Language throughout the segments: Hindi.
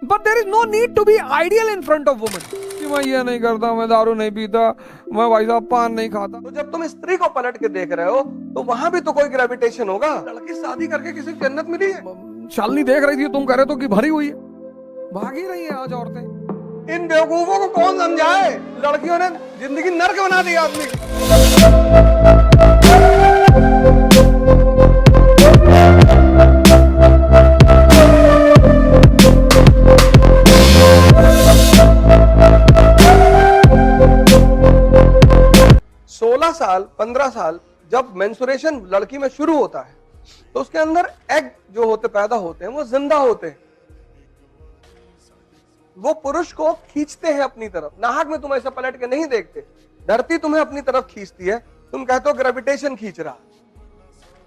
But there is no need to be ideal in front of women. कि मैं ये नहीं करता, मैं दारू नहीं पीता, मैं भाई साहब पान नहीं खाता। तो जब तुम स्त्री को पलट के देख रहे हो तो वहां भी तो कोई ग्रेविटेशन होगा। लड़की शादी करके किसी को जन्नत मिली है? शालिनी देख रही थी, तुम कह रहे तो कि भरी हुई है। भाग ही रही है आज औरतें। इन बेवकूफों को कौन समझाए? लड़कियों ने जिंदगी नर्क बना दी आदमी की। 16 साल 15 साल जब मेंस्ट्रुएशन लड़की में शुरू होता है तो उसके अंदर एग जो होते पैदा होते हैं वो जिंदा होते हैं। वो पुरुष को खींचते हैं अपनी तरफ। नाहक में तुम ऐसा पलट के नहीं देखते, धरती तुम्हें अपनी तरफ खींचती है। तुम कहते हो ग्रेविटेशन खींच रहा,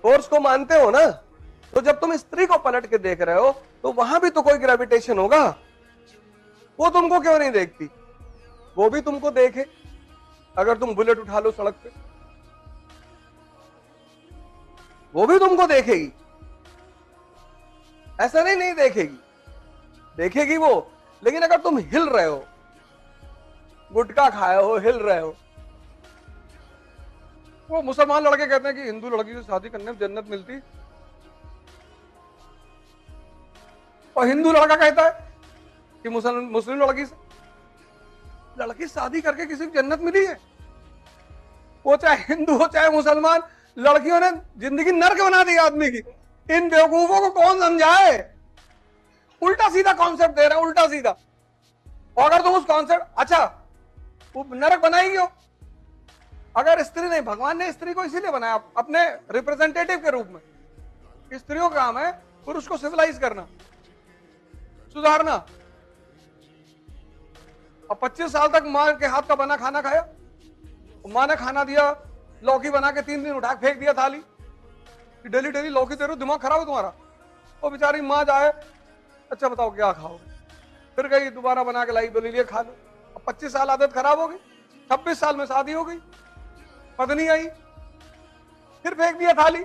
फोर्स को मानते हो ना। तो जब तुम स्त्री को पलट के देख रहे हो तो वहां भी तो कोई ग्रेविटेशन होगा। वो तुमको क्यों नहीं देखती? वो भी तुमको देखे। अगर तुम बुलेट उठा लो सड़क पे, वो भी तुमको देखेगी। ऐसा नहीं देखेगी, देखेगी वो। लेकिन अगर तुम हिल रहे हो, गुटखा खाए हो, हिल रहे हो। वो मुसलमान लड़के कहते हैं कि हिंदू लड़की से शादी करने में जन्नत मिलती, और हिंदू लड़का कहता है कि मुस्लिम लड़की से शादी करके किसी को जन्नत मिली है। वो चाहे हिंदू हो चाहे मुसलमान, लड़कियों ने जिंदगी नर्क बना दी आदमी की। इन बेवकूफों को कौन समझाए? उल्टा सीधा कॉन्सेप्ट दे रहे हैं, उल्टा सीधा। और अगर तुम उस कॉन्सेप्ट, अच्छा वो नरक बनाई क्यों? अगर स्त्री नहीं, भगवान ने स्त्री को इसीलिए बनाया अपने रिप्रेजेंटेटिव के रूप में। स्त्रियों का काम है पुरुष को सिविलाइज करना, सुधारना। और 25 साल तक मां के हाथ का बना खाना खाया, मां ने खाना दिया, लौकी बना के 3 दिन उठा के फेंक दिया थाली। डेली डेली लौकी दे रहे हो, दिमाग खराब है तुम्हारा। वो बेचारी मां जाए, अच्छा बताओ क्या खाओगे? फिर गई, दोबारा बना के लाई, बोली लिए खा लो। अब 25 साल आदत खराब हो गई। 26 साल में शादी हो गई, पत्नी आई, फिर फेंक दिया थाली।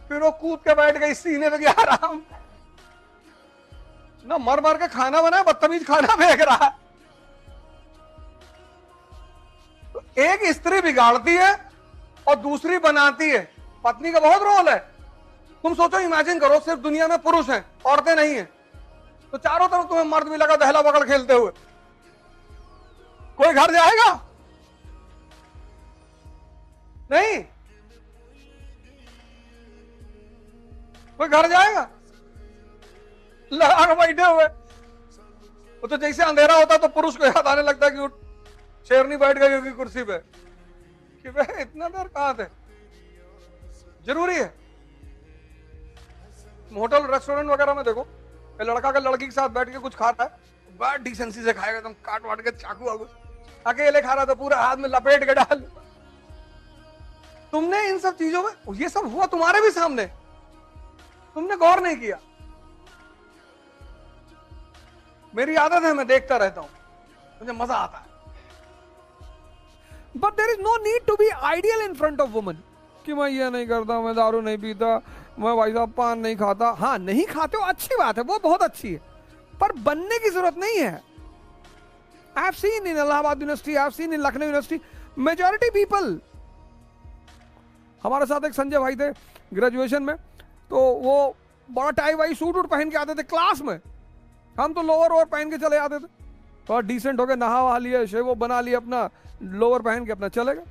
फिर वो कूद के बैठ गई सीने पे, गया आराम ना। मर मर के खाना बना, बदतमीज खाना फेंक रहा है। तो एक स्त्री बिगाड़ती है और दूसरी बनाती है। पत्नी का बहुत रोल है। तुम सोचो, इमेजिन करो सिर्फ दुनिया में पुरुष हैं, औरतें नहीं हैं, तो चारों तरफ तुम्हें मर्द भी लगा दहला पकड़ खेलते हुए। कोई घर जाएगा? नहीं, कोई घर जाएगा? लगा के बैठे हुए। वो तो जैसे अंधेरा होता तो पुरुष को याद आने लगता है कि शेरनी बैठ गई होगी कुर्सी पे, कि भाई इतना देर कहां थे। जरूरी है। होटल रेस्टोरेंट वगैरह में देखो, लड़का का लड़की के साथ बैठ के कुछ खाता है, बड़ा डिसेंसी से खाएगा, एकदम काट वाट के चाकू वाकू। अकेले खा रहा था, पूरा हाथ में लपेट के डाल। तुमने इन सब चीजों में, ये सब हुआ तुम्हारे भी सामने, तुमने गौर नहीं किया। मेरी आदत है, मैं देखता रहता हूं, मुझे मजा आता है। But there is no need to be ideal in front of women. कि मैं ये नहीं करता, मैं दारू नहीं पीता, मैं भाई साहब पान नहीं खाता। हाँ, नहीं खाते हो, अच्छी बात है, वो बहुत अच्छी है, पर बनने की जरूरत नहीं है। I have seen in Allahabad university, I have seen in Lucknow university, majority people. हमारे साथ एक संजय भाई थे ग्रेजुएशन में, तो वो बड़ा टाई वाई सूट वूट पहन के आते थे क्लास में। हम तो लोअर ओवर पहन के चले आते थे, और डिसेंट होके नहा वहा लिए, शेव वो बना लिया, अपना लोअर पहन के अपना चले गए।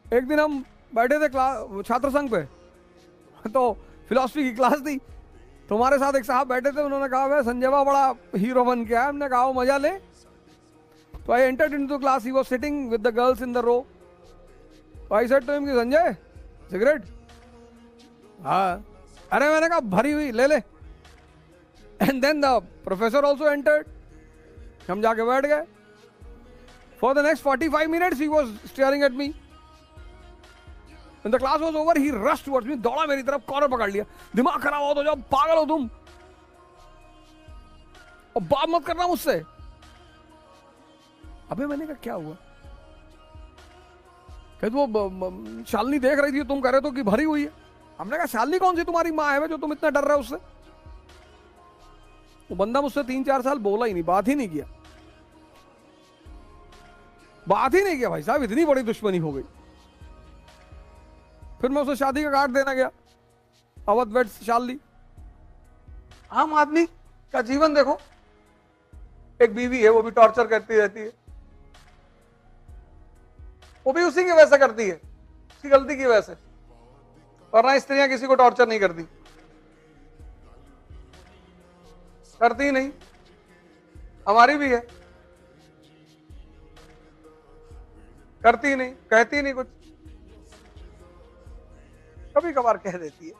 एक दिन हम बैठे थे छात्र संघ पे, तो फिलॉसफी की क्लास थी, तो हमारे साथ एक साहब बैठे थे। उन्होंने कहा भाई संजय बा बड़ा हीरो बन के आया। हमने कहा मजा ले। तो I entered into class, he was sitting with the girls in the row. I said to him कि संजय सिगरेट? हाँ। अरे मैंने कहा भरी हुई ले ले। And then the professor also entered. हम जाके बैठ गए। For the next 45 minutes he was staring at me. When the class was over, he rushed towards me, दौड़ा मेरी तरफ, कॉलर पकड़ लिया। दिमाग खराब हो तो जाओ, पागल हो तुम, और बात मत करना मुझसे। अबे मैंने कहा क्या हुआ? कहते वो शालिनी देख रही थी, तुम कह रहे तो कि भरी हुई है। हमने कहा शालिनी कौन सी तुम्हारी माँ है जो तुम इतना डर रहे हो उससे? वो बंदा मुझसे 3-4 साल बोला ही नहीं, बात ही नहीं किया, बात ही नहीं किया भाई साहब, इतनी बड़ी दुश्मनी हो गई। फिर मैं उसे शादी का कार्ड देना गया, अवध वेड्स शाली। आम आदमी का जीवन देखो, एक बीवी है वो भी टॉर्चर करती रहती है, वो भी उसी की वजह से करती है, उसकी गलती की वजह से। वरना स्त्रियां किसी को टॉर्चर नहीं करती, करती नहीं, हमारी भी है, करती नहीं, कहती नहीं कुछ, कभी कभार कह देती है,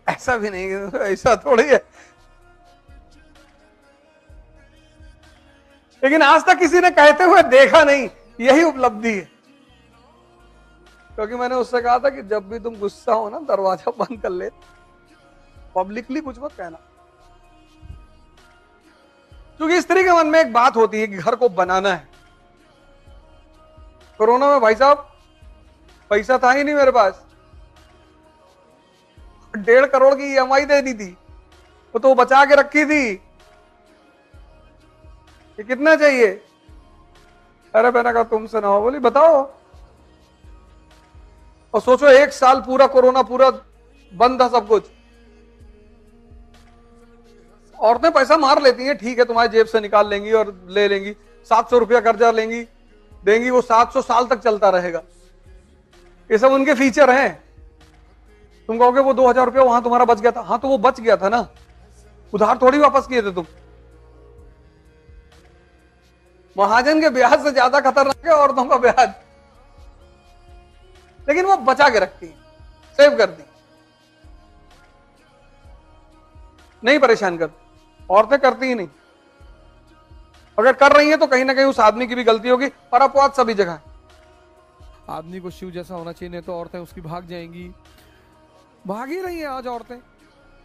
ऐसा भी नहीं, ऐसा थोड़ी है। लेकिन आज तक किसी ने कहते हुए देखा नहीं, यही उपलब्धि है। क्योंकि मैंने उससे कहा था कि जब भी तुम गुस्सा हो ना, दरवाजा बंद कर ले, पब्लिकली कुछ मत कहना। क्योंकि स्त्री के मन में एक बात होती है कि घर को बनाना है। कोरोना में भाई साहब पैसा था ही नहीं मेरे पास, 1.5 करोड़ की EMI देनी थी, वो तो बचा के रखी थी कि कितना चाहिए। अरे मैंने कहा तुमसे ना हो, बोली बताओ। और सोचो 1 साल पूरा कोरोना पूरा बंद था सब कुछ। औरतें पैसा मार लेती हैं, ठीक है, तुम्हारी जेब से निकाल लेंगी और ले लेंगी, 700 रुपया कर्जा लेंगी, देंगी, वो 700 साल तक चलता रहेगा। ये सब उनके फीचर हैं। तुम कहोगे वो 2000 रुपया वहां तुम्हारा बच गया था, हाँ तो वो बच गया था ना, उधार थोड़ी वापस किए थे तुम। महाजन के ब्याज से ज्यादा खतरनाक है औरतों का ब्याज, लेकिन वो बचा के रखती है, सेव करती, नहीं परेशान करती। औरतें करती ही नहीं, अगर कर रही हैं तो कहीं ना कहीं उस आदमी की भी गलती होगी, और अपवाद सभी जगह है। आदमी को शिव जैसा होना चाहिए, नहीं तो औरतें उसकी भाग जाएंगी, भाग ही रही हैं आज औरतें।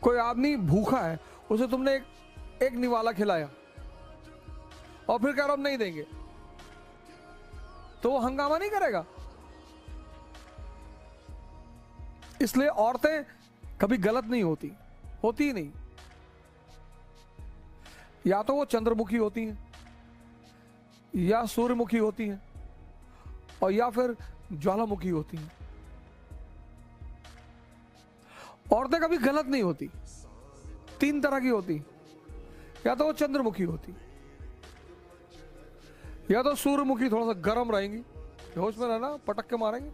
कोई आदमी भूखा है, उसे तुमने एक निवाला खिलाया और फिर कह रहा हम नहीं देंगे, तो वो हंगामा नहीं करेगा। इसलिए औरतें कभी गलत नहीं होती, होती ही नहीं। या तो वो चंद्रमुखी होती हैं, या सूर्यमुखी होती हैं, और या फिर ज्वालामुखी होती हैं। औरतें कभी गलत नहीं होती, 3 तरह की होती, या तो वो चंद्रमुखी होती, या तो सूर्यमुखी थोड़ा सा गर्म रहेंगी, होश में रहना, पटक के मारेंगे,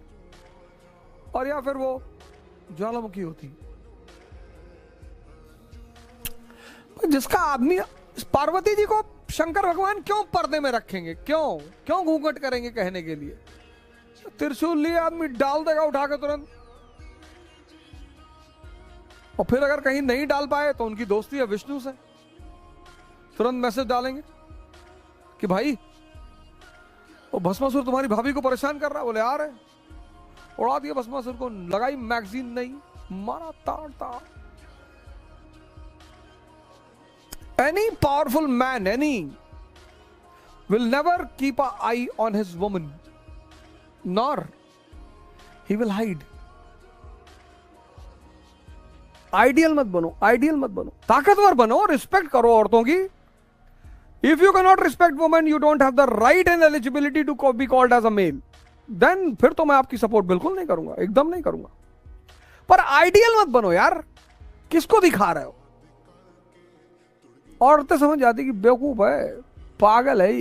और या फिर वो ज्वालामुखी होती। जिसका आदमी, पार्वती जी को शंकर भगवान क्यों पर्दे में रखेंगे, क्यों क्यों घूंघट करेंगे कहने के लिए? त्रिशूल लिए आदमी डाल देगा उठा के तुरंत, और फिर अगर कहीं नहीं डाल पाए तो उनकी दोस्ती है विष्णु से, तुरंत मैसेज डालेंगे कि भाई वो भस्मासुर तुम्हारी भाभी को परेशान कर रहा है, बोले आ रहे, उड़ा दिया भस्मासुर को, लगाई मैगजीन, नहीं मारा ताड़ ताड़। Any powerful man, will never keep an eye on his woman, nor he will hide. Ideal मत बनो, आइडियल मत बनो, ताकतवर बनो, रिस्पेक्ट करो औरतों की। If you cannot respect women, you don't have the right and eligibility to be called as a male. Then फिर तो मैं आपकी सपोर्ट बिल्कुल नहीं करूंगा, एकदम नहीं करूंगा। पर आइडियल मत बनो यार, किसको दिखा रहे हो? औरतें समझ जाती कि बेवकूफ है, पागल है।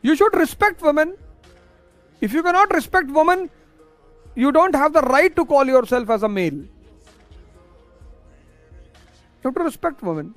You should respect women. If you can not respect women, you don't have the right to call your self as a male. You have to respect women.